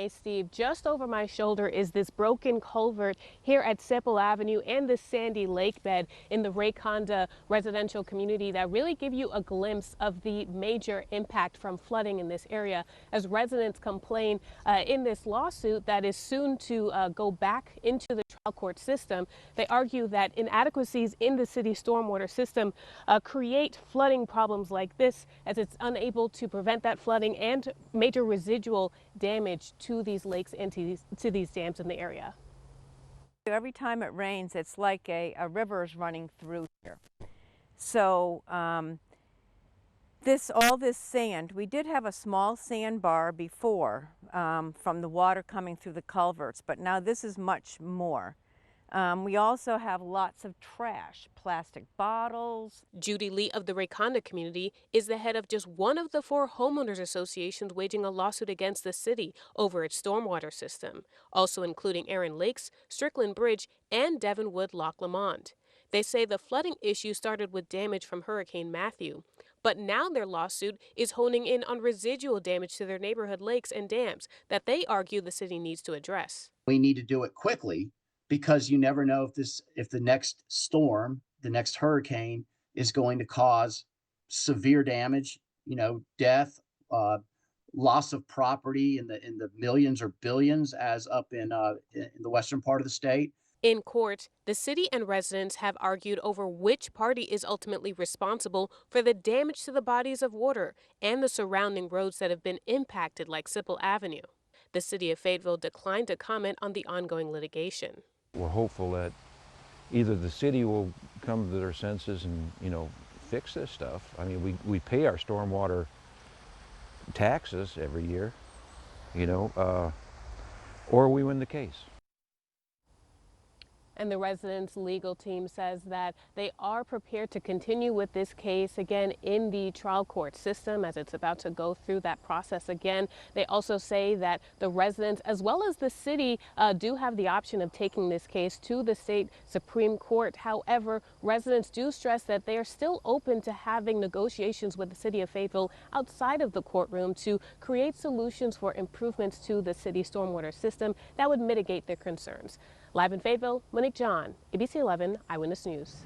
Hey Steve, just over my shoulder is this broken culvert here at Sipple Avenue and the sandy lake bed in the Rayconda residential community that really give you a glimpse of the major impact from flooding in this area as residents complain in this lawsuit that is soon to go back into the trial court system. They argue that inadequacies in the city stormwater system create flooding problems like this as it's unable to prevent that flooding and major residual damage to these lakes and to these dams in the area. Every time it rains, it's like a river is running through here. So all this sand, we did have a small sandbar before from the water coming through the culverts, but now this is much more. We also have lots of trash, plastic bottles. Judy Lee of the Rayconda community is the head of just one of the 4 homeowners associations waging a lawsuit against the city over its stormwater system, also including Erin Lakes, Strickland Bridge, and Devonwood Loch Lomond. They say the flooding issue started with damage from Hurricane Matthew, but now their lawsuit is honing in on residual damage to their neighborhood lakes and dams that they argue the city needs to address. We need to do it quickly, because you never know if the next storm, the next hurricane is going to cause severe damage, death, loss of property in the millions or billions, as up in the western part of the state. In court, the city and residents have argued over which party is ultimately responsible for the damage to the bodies of water and the surrounding roads that have been impacted, like Sipple Avenue. The city of Fayetteville declined to comment on the ongoing litigation. We're hopeful that either the city will come to their senses and, fix this stuff. I mean, we pay our stormwater taxes every year, or we win the case. And the residents' legal team says that they are prepared to continue with this case again in the trial court system as it's about to go through that process again. They also say that the residents as well as the city do have the option of taking this case to the state Supreme Court. However, residents do stress that they are still open to having negotiations with the city of Fayetteville outside of the courtroom to create solutions for improvements to the city stormwater system that would mitigate their concerns. Live in Fayetteville, Monique John, ABC 11 Eyewitness News.